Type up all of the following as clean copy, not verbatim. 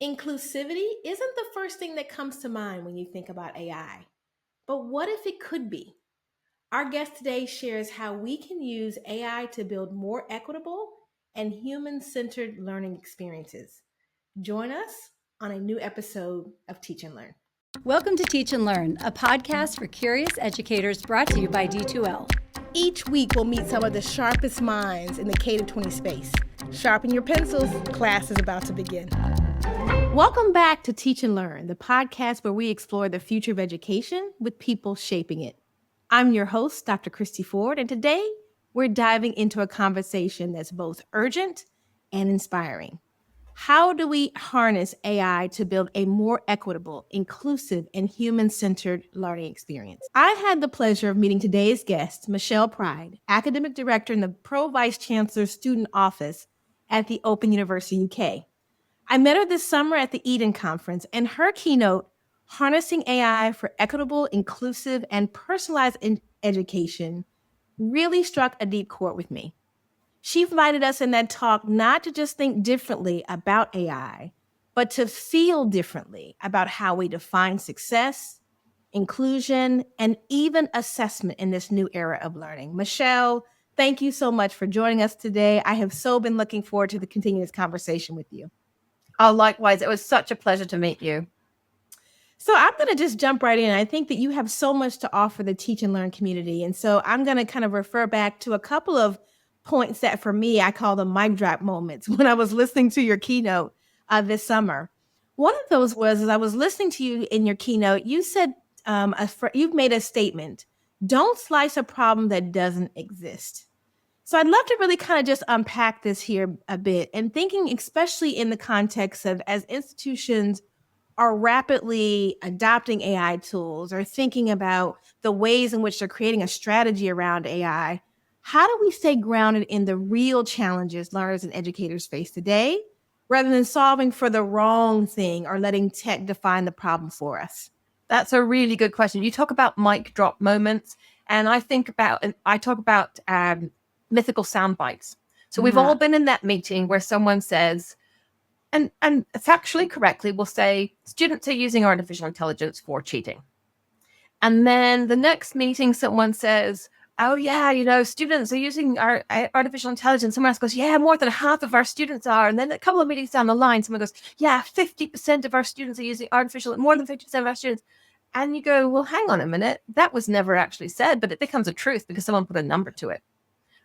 Inclusivity isn't the first thing that comes to mind when you think about AI, but what if it could be? Our guest today shares how we can use AI to build more equitable and human centered learning experiences. Join us on a new episode of Teach and Learn. Welcome to Teach and Learn, a podcast for curious educators brought to you by D2L. Each week, we'll meet some of the sharpest minds in the K-20 space. Sharpen your pencils, class is about to begin. Welcome back to Teach and Learn, the podcast where we explore the future of education with people shaping it. I'm your host, Dr. Cristi Ford, and today we're diving into a conversation that's both urgent and inspiring. How do we harness AI to build a more equitable, inclusive, and human-centered learning experience? I had the pleasure of meeting today's guest, Mychelle Pride, Academic Director in the Pro Vice Chancellor's Student Office at the Open University UK. I met her this summer at the Eden Conference, and her keynote, Harnessing AI for Equitable, Inclusive, and Personalized Education, really struck a deep chord with me. She invited us in that talk not to just think differently about AI, but to feel differently about how we define success, inclusion, and even assessment in this new era of learning. Mychelle, thank you so much for joining us today. I have so been looking forward to continuing this conversation with you. Oh, likewise. It was such a pleasure to meet you. So I'm going to just jump right in. I think that you have so much to offer the Teach and Learn community. And so I'm going to kind of refer back to a couple of points that for me, I call them mic drop moments when I was listening to your keynote this summer. One of those was, as I was listening to you in your keynote, you said, you've made a statement, don't slice a problem that doesn't exist. So I'd love to really kind of just unpack this here a bit and thinking, especially in the context of as institutions are rapidly adopting AI tools or thinking about the ways in which they're creating a strategy around AI, how do we stay grounded in the real challenges learners and educators face today, rather than solving for the wrong thing or letting tech define the problem for us? That's a really good question. You talk about mic drop moments, and I talk about mythical sound bites. So we've all been in that meeting where someone says, and factually correctly will say, students are using artificial intelligence for cheating. And then the next meeting, someone says, oh yeah, students are using our artificial intelligence. Someone else goes, yeah, more than half of our students are. And then a couple of meetings down the line, someone goes, yeah, 50% of our students are using more than 50% of our students. And you go, well, hang on a minute. That was never actually said, but it becomes a truth because someone put a number to it,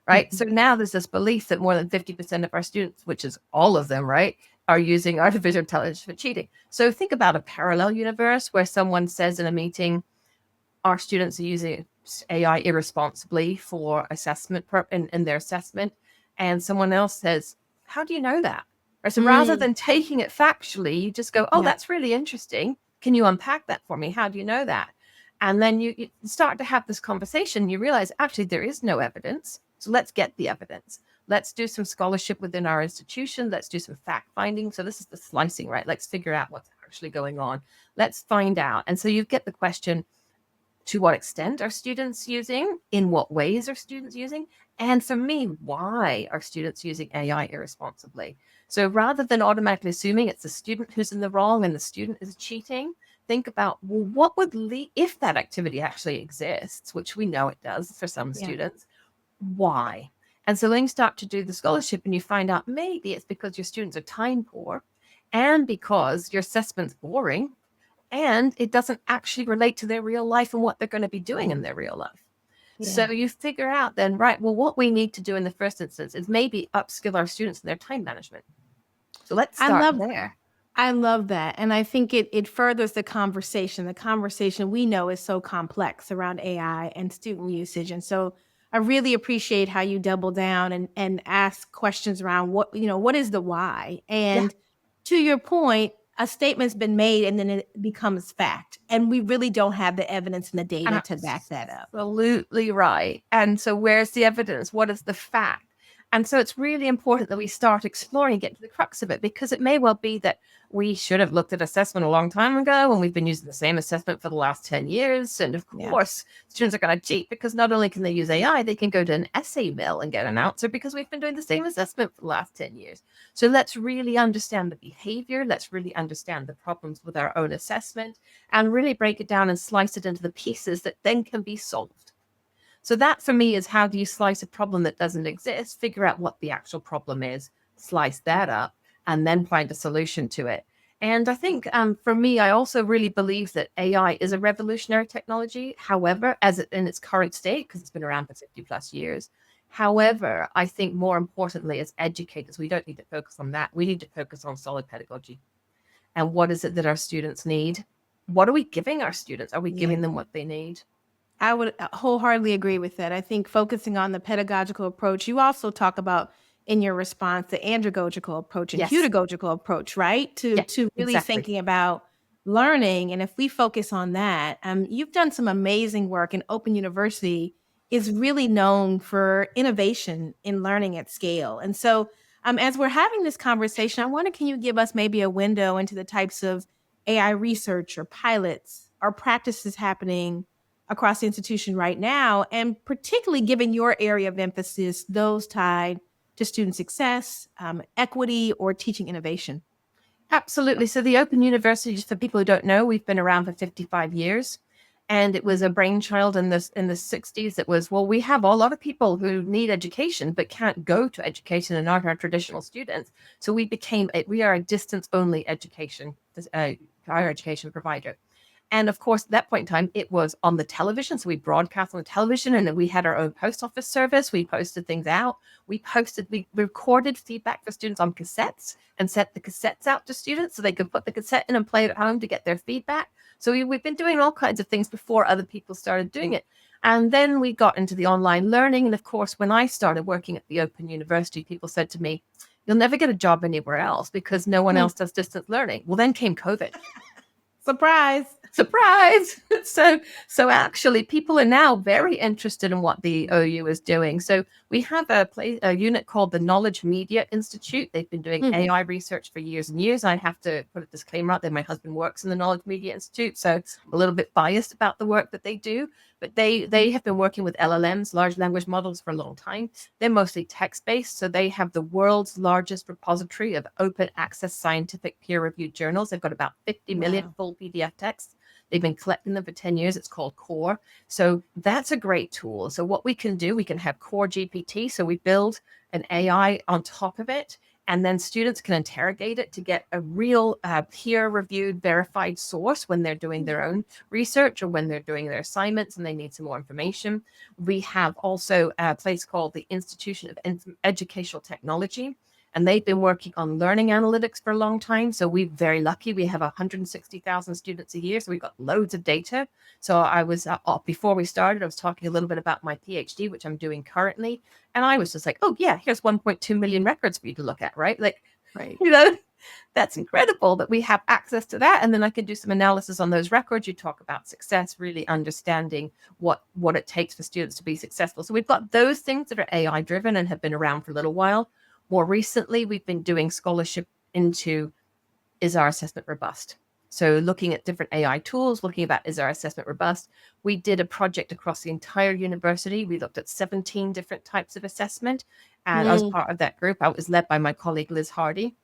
right? Mm-hmm. So now there's this belief that more than 50% of our students, which is all of them, right, are using artificial intelligence for cheating. So think about a parallel universe where someone says in a meeting, our students are using AI irresponsibly for assessment in their assessment. And someone else says, how do you know that? Or so rather than taking it factually, you just go, oh, that's really interesting. Can you unpack that for me? How do you know that? And then you start to have this conversation. You realize, actually, there is no evidence. So let's get the evidence. Let's do some scholarship within our institution. Let's do some fact finding. So this is the slicing, right? Let's figure out what's actually going on. Let's find out. And so you get the question, to what extent are students using? In what ways are students using? And for me, why are students using AI irresponsibly? So rather than automatically assuming it's the student who's in the wrong and the student is cheating, think about, well, what would lead, if that activity actually exists, which we know it does for some students, why? And so then you start to do the scholarship and you find out maybe it's because your students are time poor and because your assessment's boring and it doesn't actually relate to their real life and what they're going to be doing in their real life. So you figure out then, right, well, what we need to do in the first instance is maybe upskill our students in their time management. So let's start there. I love that. And I think it furthers the conversation. The conversation we know is so complex around AI and student usage. And so I really appreciate how you double down and ask questions around what is the why? And to your point, a statement's been made and then it becomes fact. And we really don't have the evidence and the data to back that up. Absolutely right. And so where's the evidence? What is the fact? And so it's really important that we start exploring, get to the crux of it, because it may well be that we should have looked at assessment a long time ago and we've been using the same assessment for the last 10 years. And of course, students are going to cheat because not only can they use AI, they can go to an essay mill and get an answer because we've been doing the same assessment for the last 10 years. So let's really understand the behavior. Let's really understand the problems with our own assessment and really break it down and slice it into the pieces that then can be solved. So that for me is how do you slice a problem that doesn't exist, figure out what the actual problem is, slice that up, and then find a solution to it. And I think for me, I also really believe that AI is a revolutionary technology. However, as it in its current state, because it's been around for 50 plus years. However, I think more importantly, as educators, we don't need to focus on that. We need to focus on solid pedagogy. And what is it that our students need? What are we giving our students? Are we giving them what they need? I would wholeheartedly agree with that. I think focusing on the pedagogical approach, you also talk about in your response the andragogical approach and pedagogical approach, right? To really thinking about learning. And if we focus on that, you've done some amazing work, and Open University is really known for innovation in learning at scale. And so as we're having this conversation, I wonder, can you give us maybe a window into the types of AI research or pilots or practices happening across the institution right now, and particularly given your area of emphasis, those tied to student success, equity, or teaching innovation? Absolutely. So the Open University, just for people who don't know, we've been around for 55 years. And it was a brainchild in the 60s. It was, well, we have a lot of people who need education but can't go to education and aren't our traditional students. So we are a distance-only education, higher education provider. And of course, at that point in time, it was on the television. So we broadcast on the television, and then we had our own post office service. We posted things out. We recorded feedback for students on cassettes and sent the cassettes out to students so they could put the cassette in and play it at home to get their feedback. So we've been doing all kinds of things before other people started doing it. And then we got into the online learning. And of course, when I started working at the Open University, people said to me, "You'll never get a job anywhere else because no one else does distance learning." Well, then came COVID. Surprise. So actually people are now very interested in what the OU is doing. So we have a unit called the Knowledge Media Institute. They've been doing AI research for years and years. I have to put a disclaimer out there. My husband works in the Knowledge Media Institute, so I'm a little bit biased about the work that they do. But they have been working with LLMs, large language models, for a long time. They're mostly text-based, so they have the world's largest repository of open access scientific peer-reviewed journals. They've got about 50 million full PDF texts. They've been collecting them for 10 years. It's called Core. So that's a great tool. So what we can do, we can have Core GPT. So we build an AI on top of it, and then students can interrogate it to get a real peer-reviewed, verified source when they're doing their own research or when they're doing their assignments and they need some more information. We have also a place called the Institution of Educational Technology, and they've been working on learning analytics for a long time. So we're very lucky. We have 160,000 students a year. So we've got loads of data. So I was, before we started, I was talking a little bit about my PhD, which I'm doing currently. And I was just like, oh yeah, here's 1.2 million records for you to look at, right? That's incredible that we have access to that. And then I can do some analysis on those records. You talk about success, really understanding what it takes for students to be successful. So we've got those things that are AI driven and have been around for a little while. More recently, we've been doing scholarship into, is our assessment robust? So looking at different AI tools, looking about, is our assessment robust? We did a project across the entire university. We looked at 17 different types of assessment. And I was part of that group. I was led by my colleague, Liz Hardy.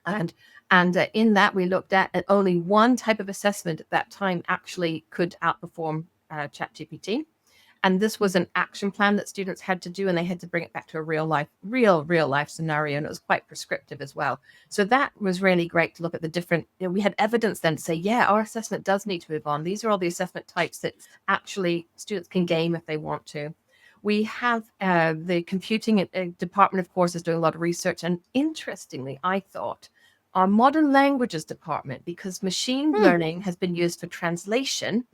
And in that, we looked at only one type of assessment at that time actually could outperform ChatGPT. And this was an action plan that students had to do, and they had to bring it back to a real life scenario. And it was quite prescriptive as well. So that was really great to look at the different, we had evidence then to say, yeah, our assessment does need to move on. These are all the assessment types that actually students can game if they want to. We have the computing department, of course, is doing a lot of research. And interestingly, I thought our modern languages department, because machine learning has been used for translation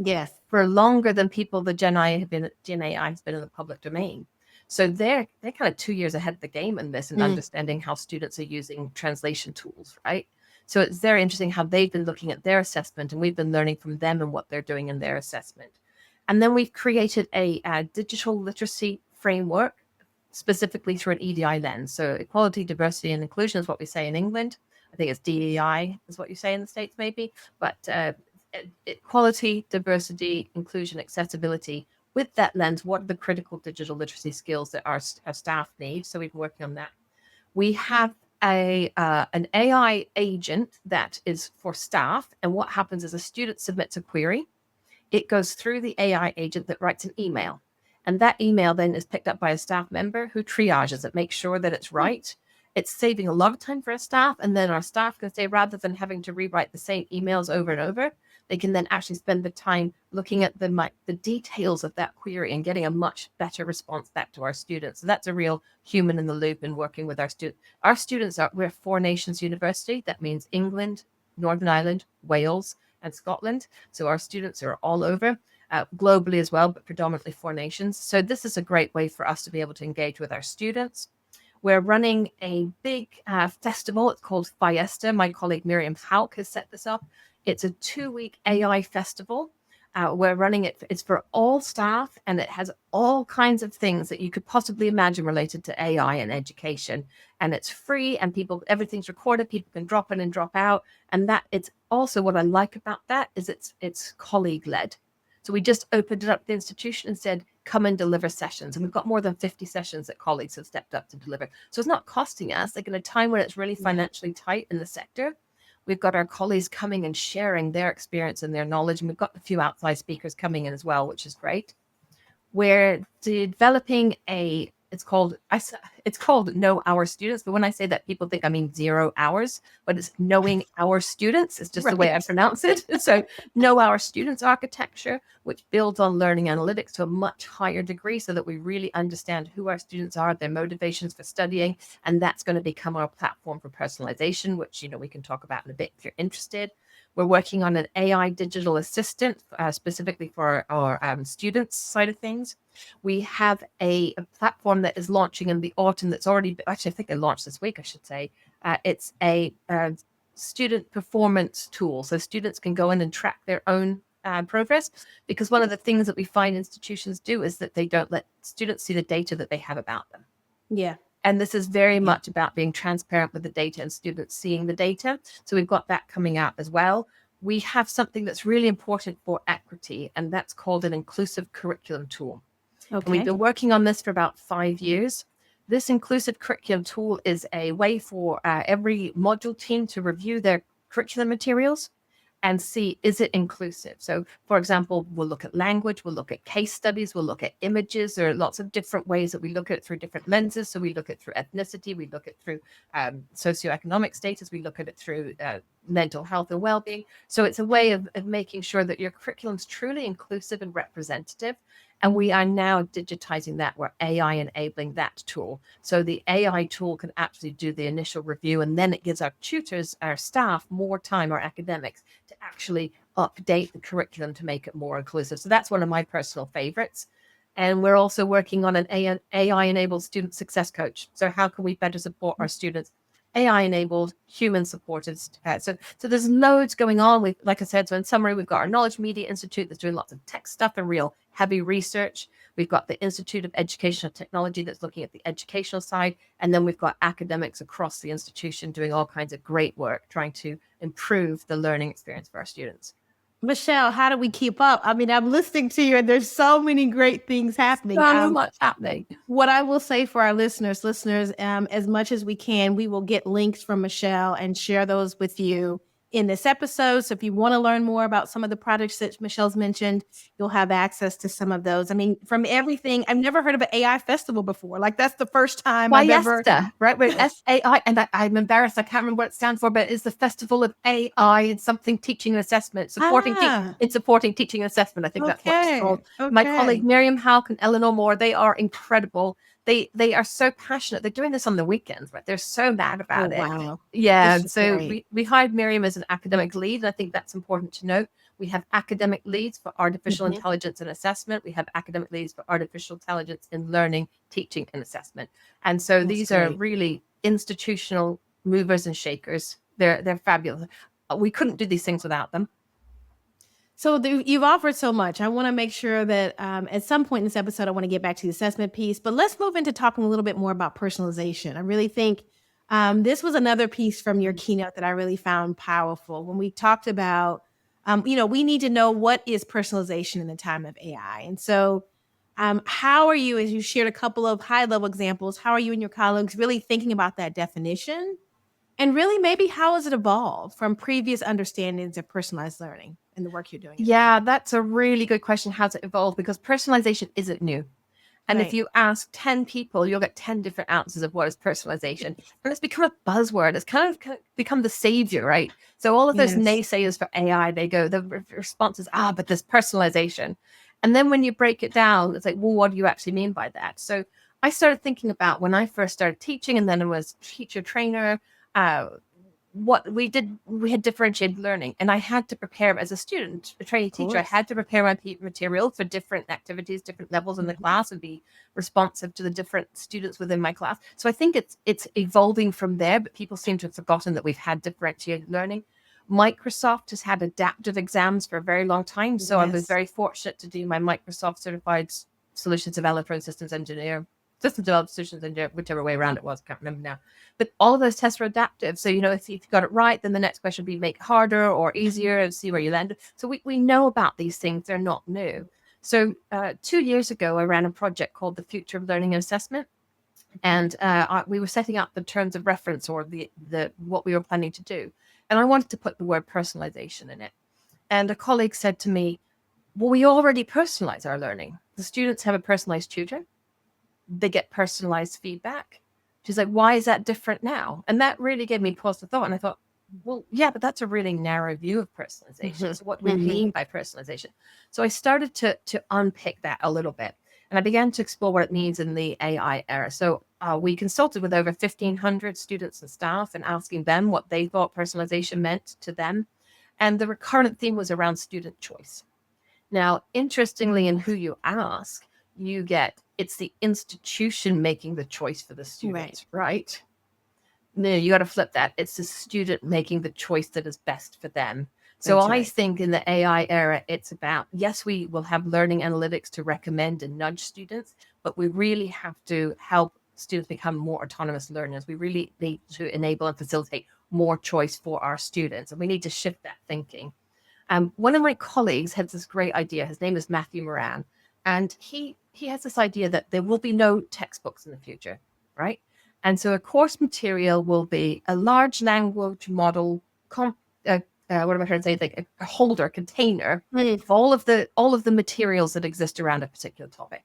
for longer than the Gen AI has been in the public domain. So they're kind of 2 years ahead of the game in this and understanding how students are using translation tools, right? So it's very interesting how they've been looking at their assessment, and we've been learning from them and what they're doing in their assessment. And then we've created a digital literacy framework specifically through an EDI lens. So equality, diversity, and inclusion is what we say in England. I think it's DEI is what you say in the States, maybe. But equality, diversity, inclusion, accessibility. With that lens, what are the critical digital literacy skills that our staff need? So we've been working on that. We have an AI agent that is for staff. And what happens is a student submits a query. It goes through the AI agent that writes an email. And that email then is picked up by a staff member who triages it, makes sure that it's right. It's saving a lot of time for our staff. And then our staff can say, rather than having to rewrite the same emails over and over, they can then actually spend the time looking at the details of that query and getting a much better response back to our students. So that's a real human in the loop in working with our students. Our students we're a 4 nations university. That means England, Northern Ireland, Wales, and Scotland. So our students are all over, globally as well, but predominantly 4 nations. So this is a great way for us to be able to engage with our students. We're running a big festival. It's called Fiesta. My colleague Miriam Hauk has set this up. It's a 2-week AI festival. We're running it. It's for all staff, and it has all kinds of things that you could possibly imagine related to AI and education. And it's free, and everything's recorded. People can drop in and drop out. And that it's also what I like about that is it's colleague led. So we just opened it up to the institution and said, come and deliver sessions. And we've got more than 50 sessions that colleagues have stepped up to deliver. So it's not costing us. Like in a time when it's really financially tight in the sector, we've got our colleagues coming and sharing their experience and their knowledge. And we've got a few outside speakers coming in as well, which is great. We're developing it's called Know Our Students. But when I say that, people think I mean 0 hours, but it's knowing our students. It's just the way I pronounce it. So Know Our Students architecture, which builds on learning analytics to a much higher degree so that we really understand who our students are, their motivations for studying. And that's going to become our platform for personalization, which, we can talk about in a bit if you're interested. We're working on an AI digital assistant specifically for our students side of things. We have a platform that is launching in the autumn that's actually, I think it launched this week, I should say. It's a student performance tool. So students can go in and track their own progress, because one of the things that we find institutions do is that they don't let students see the data that they have about them. Yeah. And this is very much about being transparent with the data and students seeing the data. So we've got that coming out as well. We have something that's really important for equity, and that's called an inclusive curriculum tool. Okay. And we've been working on this for about 5 years. This inclusive curriculum tool is a way for every module team to review their curriculum materials and see, is it inclusive? So, for example, we'll look at language, we'll look at case studies, we'll look at images. There are lots of different ways that we look at it through different lenses. So we look at it through ethnicity, we look at it through socioeconomic status, we look at it through mental health and well-being. So it's a way of making sure that your curriculum is truly inclusive and representative. And we are now digitizing that. We're AI enabling that tool. So the AI tool can actually do the initial review, and then it gives our tutors, our staff, more time, our academics, to actually update the curriculum to make it more inclusive. So that's one of my personal favorites. And we're also working on an AI-enabled student success coach. So how can we better support our students? AI-enabled, human-supported. So there's loads going on. Like I said, so in summary, we've got our Knowledge Media Institute that's doing lots of tech stuff and real heavy research. We've got the Institute of Educational Technology that's looking at the educational side. And then we've got academics across the institution doing all kinds of great work, trying to improve the learning experience for our students. Mychelle, how do we keep up? I mean, I'm listening to you and there's so many great things happening. So much happening. What I will say for our listeners, as much as we can, we will get links from Mychelle and share those with you in this episode. So if you want to learn more about some of the projects that Michelle's mentioned, you'll have access to some of those. I mean, from everything, I've never heard of an AI festival before. Like, that's the first time I've ever. Right? With SAI, and I'm embarrassed, I can't remember what it stands for, but it's the Festival of AI and something teaching and assessment, supporting teaching and assessment. I think that's what it's called. Okay. My colleague Miriam Hauk and Eleanor Moore, they are incredible. They are so passionate. They're doing this on the weekends, but they're so mad about it. Wow. Yeah. So we hired Miriam as an academic lead. And I think that's important to note. We have academic leads for artificial intelligence and assessment. We have academic leads for artificial intelligence in learning, teaching, and assessment. And so these are really institutional movers and shakers. They're fabulous. We couldn't do these things without them. So you've offered so much. I want to make sure that at some point in this episode, I want to get back to the assessment piece, but let's move into talking a little bit more about personalization. I really think this was another piece from your keynote that I really found powerful when we talked about, we need to know what is personalization in the time of AI. And so how are you, as you shared a couple of high level examples, how are you and your colleagues really thinking about that definition? And really, maybe how has it evolved from previous understandings of personalized learning and the work you're doing? Yeah, that's a really good question. How's it evolved? Because personalization isn't new. And if you ask 10 people, you'll get 10 different answers of what is personalization. And it's become a buzzword. It's kind of become the savior, right? So all of those naysayers for AI, the response is, but there's personalization. And then when you break it down, it's like, well, what do you actually mean by that? So I started thinking about when I first started teaching, and then I was teacher trainer, what we did, we had differentiated learning, and I had to prepare as a student, a trainee teacher, I had to prepare my material for different activities, different levels in the class, and be responsive to the different students within my class. So I think it's evolving from there, but people seem to have forgotten that we've had differentiated learning. Microsoft has had adaptive exams for a very long time. So I was very fortunate to do my Microsoft certified solutions developer and systems engineer, systems developer, solutions engineer, whichever way around it was, can't remember now. But all of those tests are adaptive. So, if you got it right, then the next question would be make it harder or easier and see where you land. So we know about these things. They're not new. So 2 years ago, I ran a project called the Future of Learning and Assessment. And we were setting up the terms of reference, or the what we were planning to do. And I wanted to put the word personalization in it. And a colleague said to me, well, we already personalize our learning. The students have a personalized tutor. They get personalized feedback. She's like, why is that different now? And that really gave me pause for thought. And I thought, well, yeah, but that's a really narrow view of personalization. So what do we mean by personalization? So I started to unpick that a little bit. And I began to explore what it means in the AI era. So we consulted with over 1,500 students and staff and asking them what they thought personalization meant to them. And the recurrent theme was around student choice. Now, interestingly, in who you ask, you get it's the institution making the choice for the student, right? No, you got to flip that. It's the student making the choice that is best for them. So I think in the AI era, it's about, yes, we will have learning analytics to recommend and nudge students, but we really have to help students become more autonomous learners. We really need to enable and facilitate more choice for our students. And we need to shift that thinking. One of my colleagues has this great idea. His name is Matthew Moran. And he has this idea that there will be no textbooks in the future, right? And so a course material will be a large language model, what am I trying to say? Like a holder, container of all of the materials that exist around a particular topic.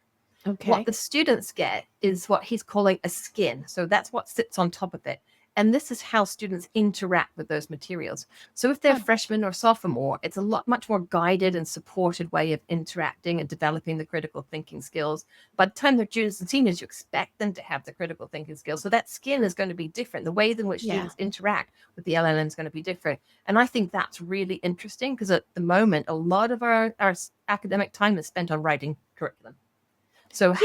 Okay. What the students get is what he's calling a skin. So that's what sits on top of it. And this is how students interact with those materials. So if they're freshmen or sophomore, it's a much more guided and supported way of interacting and developing the critical thinking skills. By the time they're juniors and seniors, you expect them to have the critical thinking skills. So that skin is going to be different. The way in which students interact with the LLM is going to be different. And I think that's really interesting because at the moment, a lot of our academic time is spent on writing curriculum. So,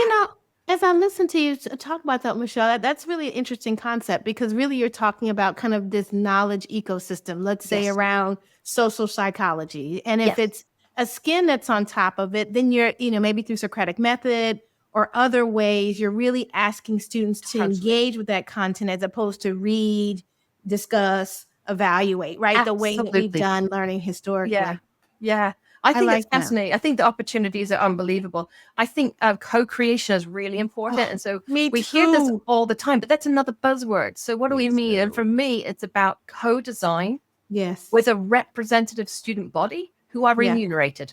as I listen to you talk about that, Mychelle, that's really an interesting concept because really you're talking about kind of this knowledge ecosystem, let's say around social psychology. And if it's a skin that's on top of it, then you're, maybe through Socratic method or other ways, you're really asking students to engage with that content as opposed to read, discuss, evaluate, right? Absolutely. The way that we've done learning historically. Yeah. I think it's fascinating. I think the opportunities are unbelievable. I think co-creation is really important. And so we hear this all the time, but that's another buzzword. So what do we mean? And for me, it's about co-design with a representative student body who are remunerated,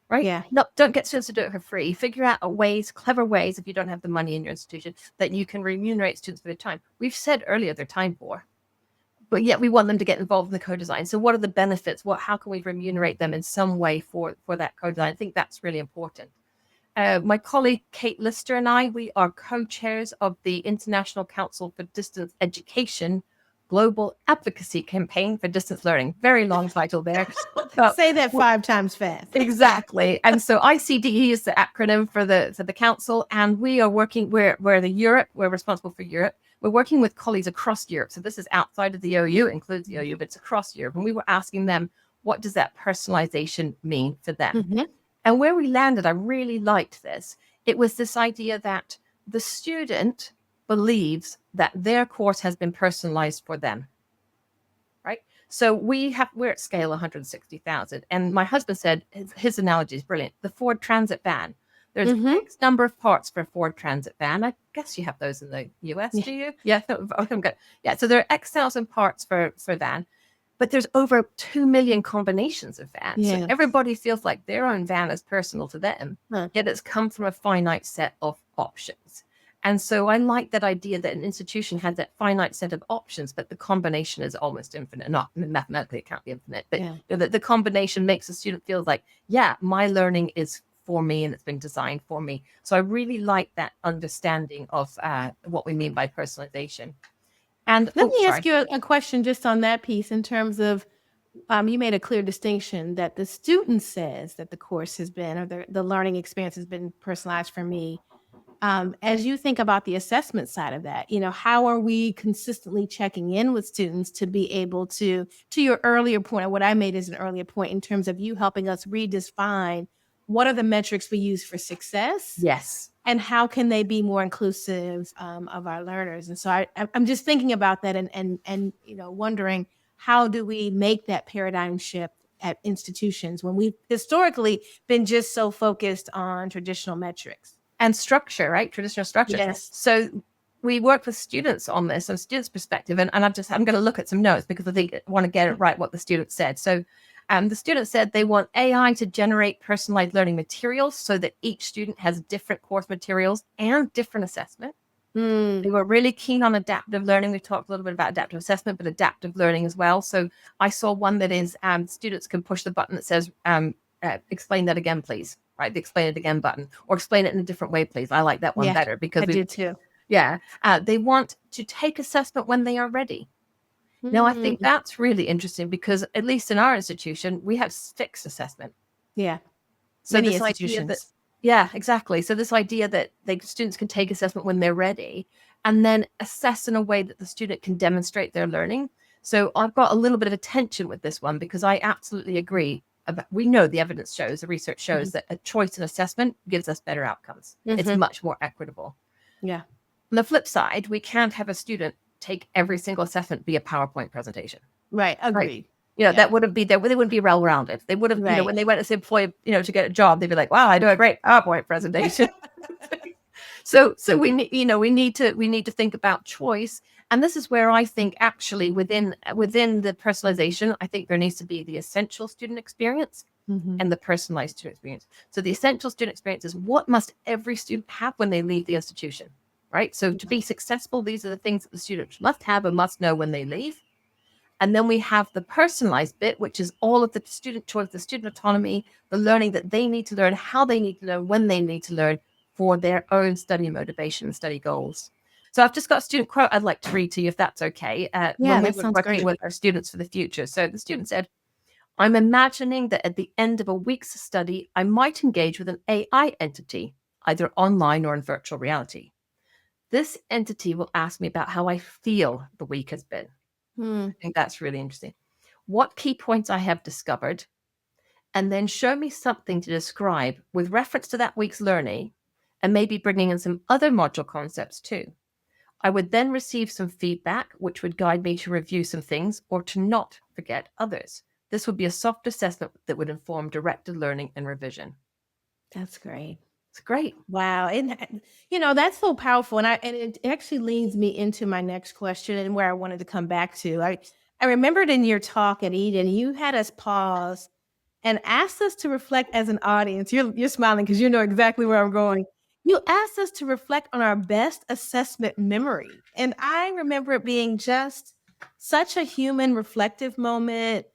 right? Yeah. No, don't get students to do it for free. Figure out clever ways, if you don't have the money in your institution, that you can remunerate students for their time. We've said earlier they're time poor. But yet we want them to get involved in the co-design. So what are the benefits? How can we remunerate them in some way for that co-design? I think that's really important. My colleague, Kate Lister, and we are co-chairs of the International Council for Distance Education Global Advocacy Campaign for Distance Learning. Very long title there. Say that 5 times fast. Exactly. And so ICDE is the acronym for the council. And we are working, we're responsible for Europe. We're working with colleagues across Europe. So this is outside of the OU, includes the OU, but it's across Europe. And we were asking them, what does that personalization mean for them? Mm-hmm. And where we landed, I really liked this. It was this idea that the student believes that their course has been personalized for them, right? So we're at scale 160,000. And my husband said, his analogy is brilliant. The Ford Transit van. There's X number of parts for a Ford Transit van. I guess you have those in the US, do you? Yeah. Okay, good. Yeah. So there are X thousand parts for van, but there's over 2 million combinations of vans. Yeah. So everybody feels like their own van is personal to them, yet it's come from a finite set of options. And so I like that idea that an institution has that finite set of options, but the combination is almost infinite. Not mathematically, it can't be infinite, but the combination makes the student feel like, yeah, my learning is for me and it's been designed for me. So I really like that understanding of what we mean by personalization. And let me ask you a question just on that piece in terms of, you made a clear distinction that the student says that the course has been, or the learning experience has been personalized for me. As you think about the assessment side of that, how are we consistently checking in with students to be able to your earlier point, or what I made as an earlier point in terms of you helping us redefine what are the metrics we use for success? Yes. And how can they be more inclusive of our learners? And so I'm just thinking about that and wondering, how do we make that paradigm shift at institutions when we've historically been just so focused on traditional metrics? And structure, right? Traditional structure. Yes. So we work with students on this, on students' perspective, and I'm going to look at some notes because I want to get it right what the student said. So the student said they want AI to generate personalized learning materials so that each student has different course materials and different assessment. They were really keen on adaptive learning. We talked a little bit about adaptive assessment, but adaptive learning as well. So I saw one that is students can push the button that says, explain that again, please. Right, the explain it again button, or explain it in a different way, please. I like that one better because I do too. Yeah, they want to take assessment when they are ready. Now, I think that's really interesting because at least in our institution, we have fixed assessment. Yeah, so many institutions. Yeah, exactly. So this idea that students can take assessment when they're ready, and then assess in a way that the student can demonstrate their learning. So I've got a little bit of a tension with this one because I absolutely agree. We know the evidence shows, the research shows that a choice in assessment gives us better outcomes. It's much more equitable. Yeah. On the flip side, we can't have a student take every single assessment be a PowerPoint presentation. Right. Agreed. Right. That wouldn't be there. They wouldn't be well-rounded. They would have, when they went as employee, to get a job, they'd be like, wow, I do a great PowerPoint presentation. So we need to think about choice. And this is where I think actually within the personalization, I think there needs to be the essential student experience and the personalized student experience. So the essential student experience is what must every student have when they leave the institution, right? So to be successful, these are the things that the students must have and must know when they leave. And then we have the personalized bit, which is all of the student choice, the student autonomy, the learning that they need to learn, how they need to learn, when they need to learn for their own study motivation and study goals. So I've just got a student quote I'd like to read to you, if that's okay. When we were working with our students for the future. So the student said, I'm imagining that at the end of a week's study, I might engage with an AI entity, either online or in virtual reality. This entity will ask me about how I feel the week has been. I think that's really interesting. What key points I have discovered, and then show me something to describe with reference to that week's learning, and maybe bringing in some other module concepts too. I would then receive some feedback, which would guide me to review some things or to not forget others. This would be a soft assessment that would inform directed learning and revision. That's great. It's great. Wow. And, that's so powerful. And it actually leads me into my next question and where I wanted to come back to. I remembered in your talk at Eden, you had us pause and asked us to reflect as an audience. You're smiling because you know exactly where I'm going. You asked us to reflect on our best assessment memory. And I remember it being just such a human reflective moment.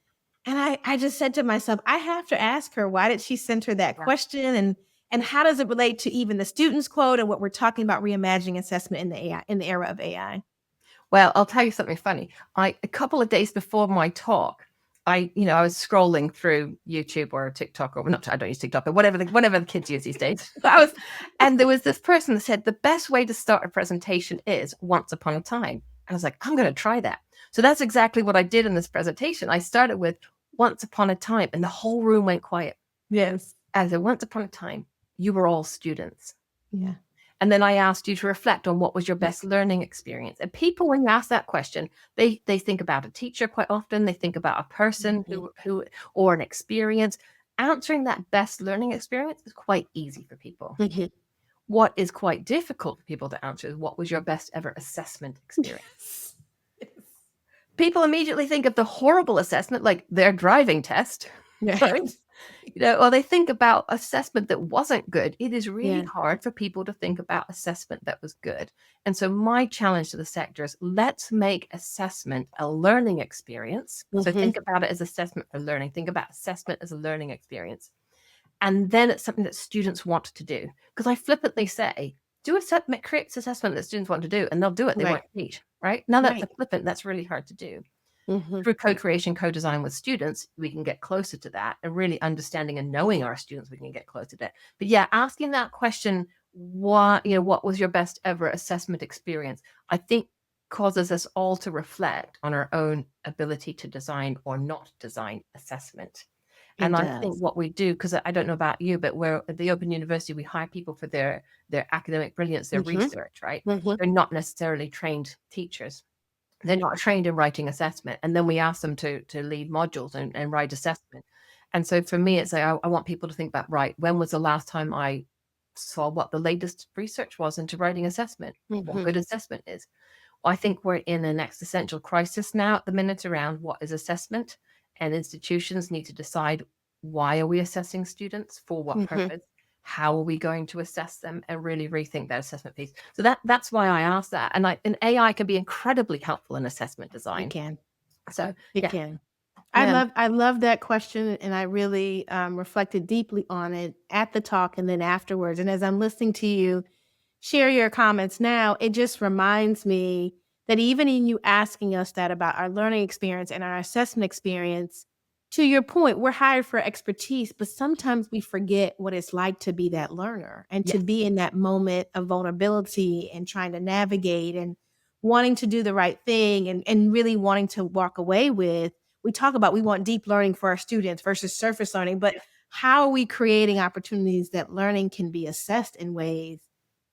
And I just said to myself, I have to ask her, why did she center that question? And how does it relate to even the student's quote and what we're talking about reimagining assessment in the era of AI? Well, I'll tell you something funny. A couple of days before my talk, I was scrolling through YouTube or TikTok, or not, I don't use TikTok, but whatever the kids use these days. And there was this person that said the best way to start a presentation is once upon a time. And I was like, I'm going to try that. So that's exactly what I did in this presentation. I started with once upon a time, and the whole room went quiet. Yes. As a once upon a time, you were all students. Yeah. And then I asked you to reflect on what was your best learning experience. And people, when you ask that question, they think about a teacher quite often. They think about a person who or an experience. Answering that best learning experience is quite easy for people. What is quite difficult for people to answer is what was your best ever assessment experience? People immediately think of the horrible assessment, like their driving test, right? Or they think about assessment that wasn't good. It is really hard for people to think about assessment that was good. And so my challenge to the sector is let's make assessment a learning experience. So think about it as assessment for learning. Think about assessment as a learning experience. And then it's something that students want to do. Because I flippantly say, create assessment that students want to do, and they'll do it. They won't teach, right? Now that's a flippant, that's really hard to do. Through co-creation, co-design with students, we can get closer to that, and really understanding and knowing our students, we can get closer to that. But yeah, asking that question, what was your best ever assessment experience, I think causes us all to reflect on our own ability to design or not design assessment. And I think what we do, because I don't know about you, but we're at the Open University, we hire people for their academic brilliance, their research, right? They're not necessarily trained teachers. They're not trained in writing assessment. And then we ask them to lead modules and write assessment. And so for me, it's like, I want people to think about, right, when was the last time I saw what the latest research was into writing assessment, what good assessment is? Well, I think we're in an existential crisis now at the minute around what is assessment, and institutions need to decide, why are we assessing students, for what purpose? How are we going to assess them, and really rethink that assessment piece. So that's why I asked that. And AI can be incredibly helpful in assessment design. It can. So It can. I love that question, and I really reflected deeply on it at the talk and then afterwards. And as I'm listening to you share your comments now, it just reminds me that even in you asking us that about our learning experience and our assessment experience, to your point, we're hired for expertise, but sometimes we forget what it's like to be that learner and to be in that moment of vulnerability and trying to navigate and wanting to do the right thing and really wanting to walk away with. We talk about we want deep learning for our students versus surface learning, but how are we creating opportunities that learning can be assessed in ways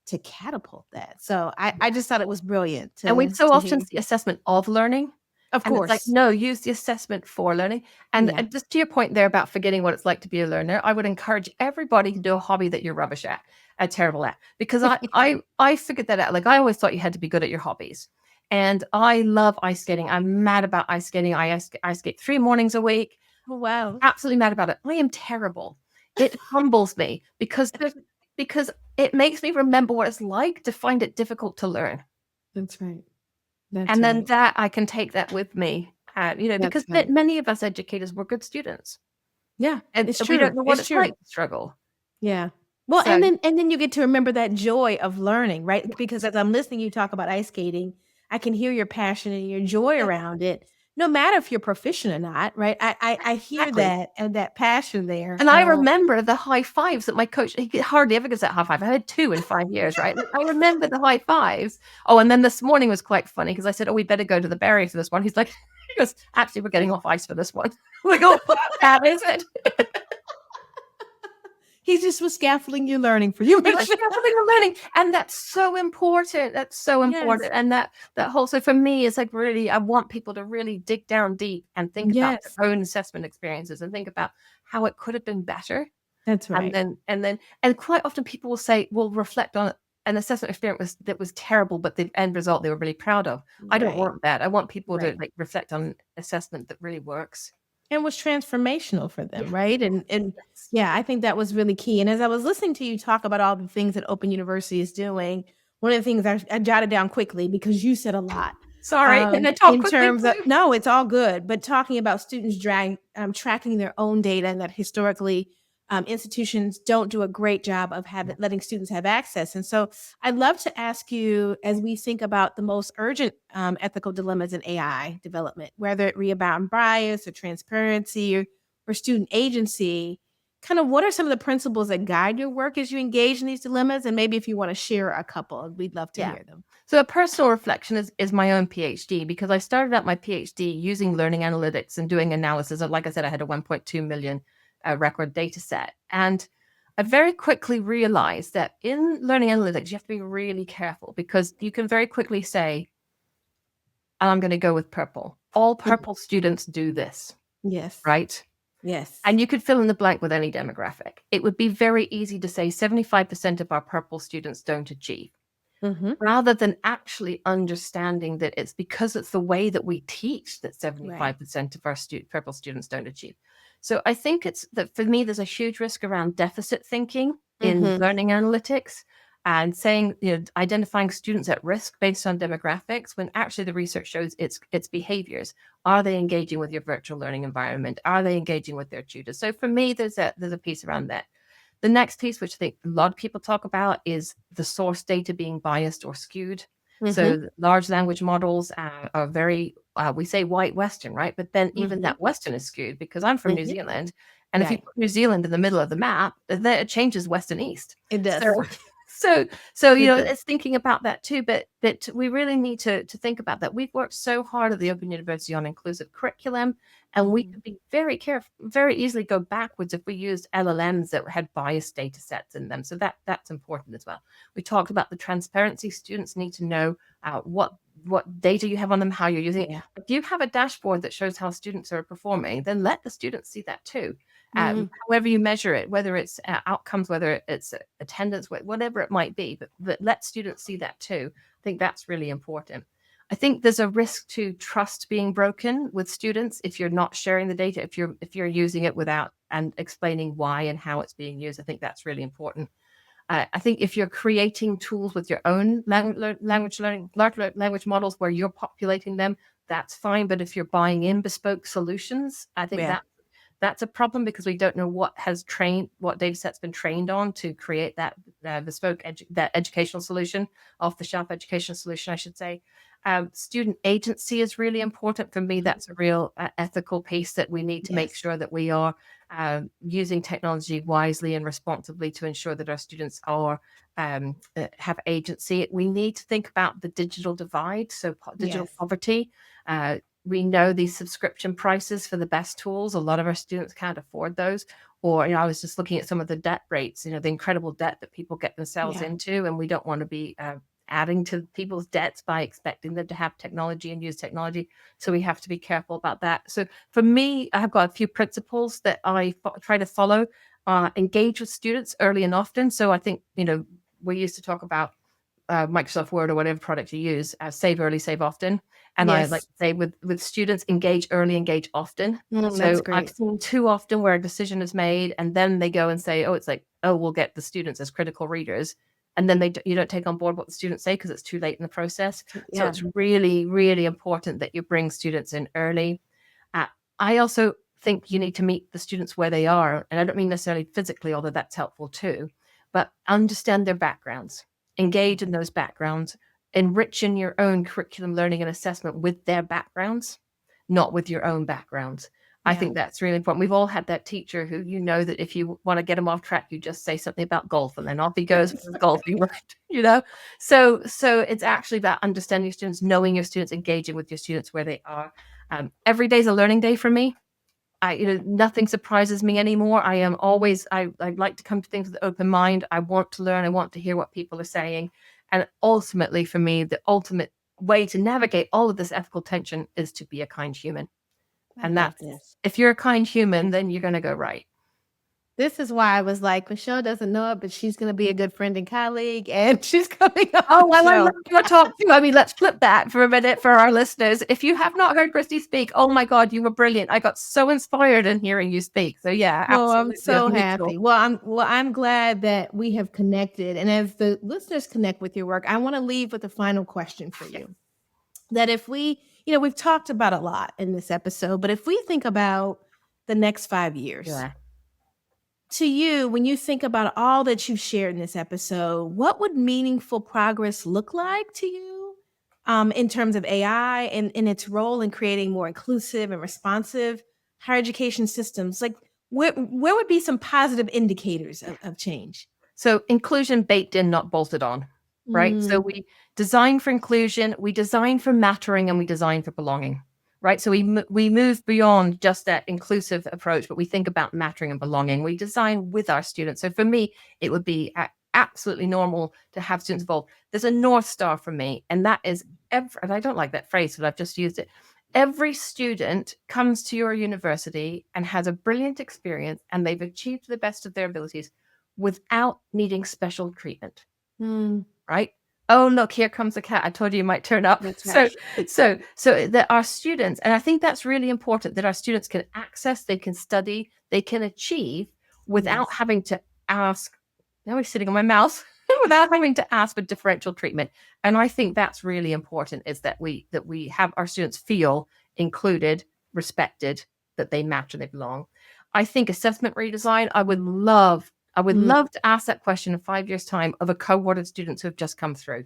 to catapult that? So I just thought it was brilliant. And we so often see assessment of learning. Of and course. It's like, no, use the assessment for learning. And just to your point there about forgetting what it's like to be a learner, I would encourage everybody to do a hobby that you're rubbish at, terrible at, because I figured that out. Like, I always thought you had to be good at your hobbies. And I love ice skating. I'm mad about ice skating. I skate 3 mornings a week. Oh, wow. Absolutely mad about it. I am terrible. It humbles me because it makes me remember what it's like to find it difficult to learn. That's right. And then that I can take that with me, because many of us educators were good students. Yeah, and it's we true. don't know what It's it's like to struggle. Yeah. Well, So- and then you get to remember that joy of learning, right? Because as I'm listening you talk about ice skating, I can hear your passion and your joy around it, no matter if you're proficient or not, right? I hear Exactly. that and that passion there. And I remember the high fives that my coach, he hardly ever gets that high five. I had 2 in 5 years, right? I remember the high fives. Oh, and then this morning was quite funny because I said, we better go to the Berry for this one. He's like, he goes, actually, we're getting off ice for this one. We go, that is it. He just was scaffolding your learning for you. Scaffolding and learning. And that's so important. That's so important. Yes. And that whole, so for me, it's like, really, I want people to really dig down deep and think about their own assessment experiences and think about how it could have been better. That's right. And quite often people will reflect on an assessment experience that was terrible, but the end result they were really proud of. I don't want that. I want people to reflect on assessment that really works. And was transformational for them, right? And I think that was really key. And as I was listening to you talk about all the things that Open University is doing, one of the things I jotted down quickly because you said a lot. Sorry, and I talk in quickly terms too. of no, it's all good. But talking about students tracking their own data, and that historically institutions don't do a great job of letting students have access. And so I'd love to ask you, as we think about the most urgent ethical dilemmas in AI development, whether it be about bias or transparency or student agency, kind of what are some of the principles that guide your work as you engage in these dilemmas? And maybe if you want to share a couple, we'd love to hear them. So a personal reflection is my own PhD, because I started out my PhD using learning analytics and doing analysis. Like I said, I had a 1.2 million record data set. And I very quickly realized that in learning analytics, you have to be really careful, because you can very quickly say, I'm going to go with purple. All purple students do this. Yes. Right? Yes. And you could fill in the blank with any demographic. It would be very easy to say 75% of our purple students don't achieve, rather than actually understanding that it's because it's the way that we teach that 75% of our purple students don't achieve. So I think it's that for me, there's a huge risk around deficit thinking in learning analytics, and saying, identifying students at risk based on demographics, when actually the research shows it's behaviors. Are they engaging with your virtual learning environment? Are they engaging with their tutors? So for me, there's a piece around that. The next piece, which I think a lot of people talk about, is the source data being biased or skewed. So large language models are very, we say white Western, right? But then even that Western is skewed, because I'm from New Zealand. And if you put New Zealand in the middle of the map, then it changes West and East. It does. So it's thinking about that too. But we really need to think about that. We've worked so hard at the Open University on inclusive curriculum, and we could be very careful, very easily go backwards if we used LLMs that had biased data sets in them. So that's important as well. We talked about the transparency. Students need to know what data you have on them, how you're using it. If you have a dashboard that shows how students are performing, then let the students see that too. However you measure it, whether it's outcomes, whether it's attendance, whatever it might be, but let students see that too. I think that's really important. I think there's a risk to trust being broken with students if you're not sharing the data, if you're using it without and explaining why and how it's being used. I think that's really important. I think if you're creating tools with your own language learning, large language models where you're populating them, that's fine. But if you're buying in bespoke solutions, I think that's a problem, because we don't know what data set's been trained on to create that bespoke educational solution, off the shelf educational solution, I should say. Student agency is really important for me. That's a real ethical piece that we need to make sure that we are using technology wisely and responsibly to ensure that our students are have agency. We need to think about the digital divide, so digital poverty. We know these subscription prices for the best tools. A lot of our students can't afford those. Or, I was just looking at some of the debt rates, the incredible debt that people get themselves into, and we don't want to be adding to people's debts by expecting them to have technology and use technology. So we have to be careful about that. So for me, I've got a few principles that I try to follow. Engage with students early and often. So I think, we used to talk about Microsoft Word or whatever product you use, save early, save often. And I like to say with students, engage early, engage often. So I've seen too often where a decision is made and then they go and say, we'll get the students as critical readers. And then you don't take on board what the students say because it's too late in the process. So it's really, really important that you bring students in early. I also think you need to meet the students where they are. And I don't mean necessarily physically, although that's helpful too, but understand their backgrounds, engage in those backgrounds, enrich in your own curriculum, learning and assessment with their backgrounds, not with your own backgrounds. I think that's really important. We've all had that teacher who, that if you want to get him off track, you just say something about golf and then off he goes with his golfing, right? So it's actually about understanding your students, knowing your students, engaging with your students where they are. Every day's a learning day for me. Nothing surprises me anymore. I like to come to things with an open mind. I want to learn. I want to hear what people are saying. And ultimately, for me, the ultimate way to navigate all of this ethical tension is to be a kind human. And if you're a kind human, then you're going to go right. This is why I was like, Mychelle doesn't know it, but she's going to be a good friend and colleague, and she's coming on. Oh, well, I love your talk too. I mean, let's flip that for a minute for our listeners. If you have not heard Cristi speak, oh my God, you were brilliant. I got so inspired in hearing you speak. So yeah, absolutely. I'm so happy. Well, I'm glad that we have connected. And as the listeners connect with your work, I want to leave with a final question for you. That if we, we've talked about a lot in this episode, but if we think about the next 5 years, to you, when you think about all that you've shared in this episode, what would meaningful progress look like to you in terms of AI and its role in creating more inclusive and responsive higher education systems? Like, Where would be some positive indicators of change? So inclusion baked in, not bolted on, right? So we design for inclusion, we design for mattering, and we design for belonging, right? So we move beyond just that inclusive approach, but we think about mattering and belonging. We design with our students. So for me, it would be absolutely normal to have students involved. There's a North Star for me, and that is and I don't like that phrase, but I've just used it. Every student comes to your university and has a brilliant experience, and they've achieved the best of their abilities without needing special treatment, right? Oh, look, here comes a cat. I told you might turn up. That's right. So that our students, and I think that's really important, that our students can access, they can study, they can achieve without having to ask. Now we're sitting on my mouse. Without having to ask for differential treatment. And I think that's really important, is that we have our students feel included, respected, that they matter, they belong. I think assessment redesign, I would love to ask that question in 5 years' time of a cohort of students who have just come through.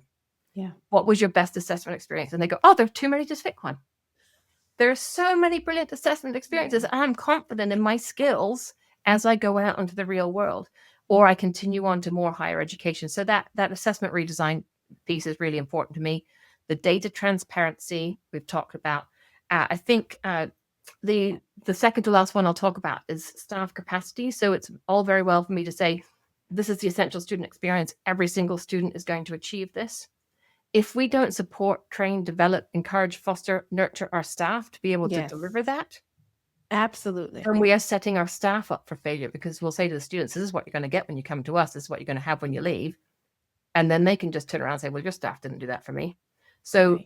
Yeah. What was your best assessment experience? And they go, oh, there are too many to pick one. There are so many brilliant assessment experiences. I'm confident in my skills as I go out into the real world, or I continue on to more higher education. So that assessment redesign piece is really important to me. The data transparency we've talked about. I think the second to last one I'll talk about is staff capacity. So it's all very well for me to say, this is the essential student experience. Every single student is going to achieve this. If we don't support, train, develop, encourage, foster, nurture our staff to be able to deliver that, absolutely. and we are setting our staff up for failure, because we'll say to the students, this is what you're going to get when you come to us. This is what you're going to have when you leave. And then they can just turn around and say, well, your staff didn't do that for me. So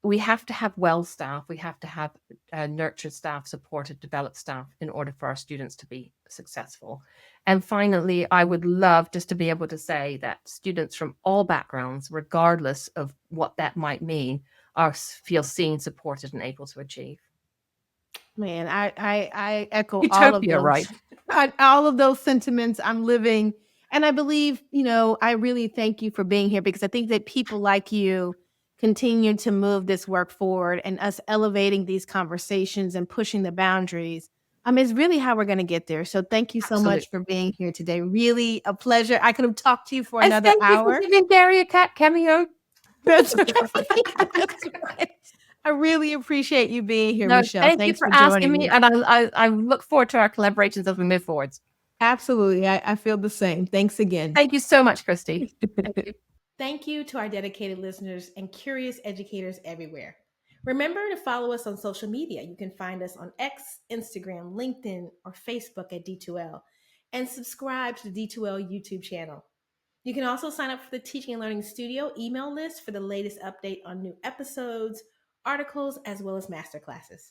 we have to have well staff. We have to have nurtured staff, supported, developed staff in order for our students to be successful. And finally, I would love just to be able to say that students from all backgrounds, regardless of what that might mean, feel seen, supported, and able to achieve. Man, I echo Utopia, all of those, right? all of those sentiments. I'm living, and I believe, I really thank you for being here, because I think that people like you continue to move this work forward, and us elevating these conversations and pushing the boundaries. It's really how we're going to get there. So thank you so much for being here today. Really a pleasure. I could have talked to you for another hour. Thank you for giving Gary a cat cameo. That's right. That's right. I really appreciate you being here, Mychelle. Thank Thanks you for joining asking me. And I look forward to our collaborations as we move forwards. Absolutely. I feel the same. Thanks again. Thank you so much, Cristi. Thank you to our dedicated listeners and curious educators everywhere. Remember to follow us on social media. You can find us on X, Instagram, LinkedIn, or Facebook at D2L, and subscribe to the D2L YouTube channel. You can also sign up for the Teaching and Learning Studio email list for the latest update on new episodes, articles, as well as masterclasses.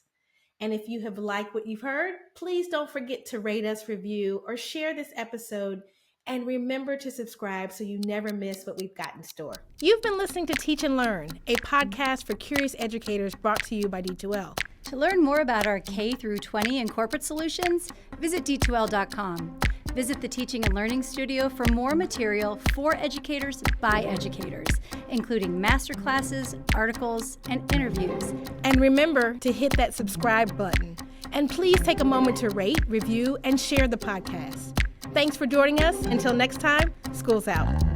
And if you have liked what you've heard, please don't forget to rate us, review, or share this episode. And remember to subscribe so you never miss what we've got in store. You've been listening to Teach and Learn, a podcast for curious educators brought to you by D2L. To learn more about our K through 20 and corporate solutions, visit d2l.com. Visit the Teaching and Learning Studio for more material for educators by educators, including masterclasses, articles, and interviews. And remember to hit that subscribe button. And please take a moment to rate, review, and share the podcast. Thanks for joining us. Until next time, school's out.